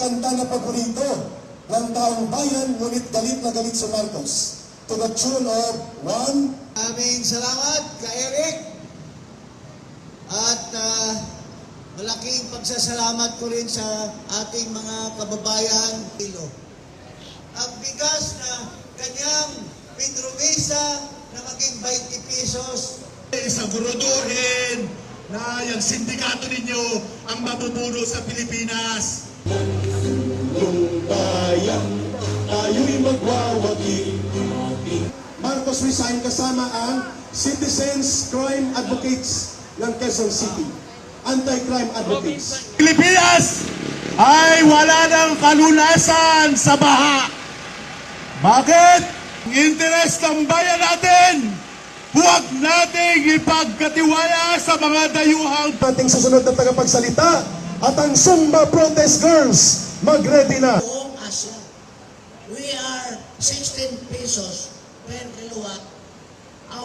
kanta na paborito ng taong bayan, ngunit galit na galit sa Marcos. To the tune of one. Aming salamat ka Eric. At malaking pagsasalamat ko rin sa ating mga kababayan. Ang bigas na kanyang pinromesa na maging 20 pesos. Isaguraduhin na yung sindikato ninyo ang mabubuno sa Pilipinas. Nung bayan, tayo'y magwawagi. Marcos resign kasama ang Citizens Crime Advocates ng Quezon City. Anti-crime advocates. Pilipinas ay wala ng kalunasan sa baha. Bakit? Ang interes ng bayan natin, huwag nating ipagkatiwala sa mga dayuhang Ating susunod na tagapagsalita at ang Zumba Protest Girls, mag-ready na. Buong Asia, we are 16 pesos per kilowatt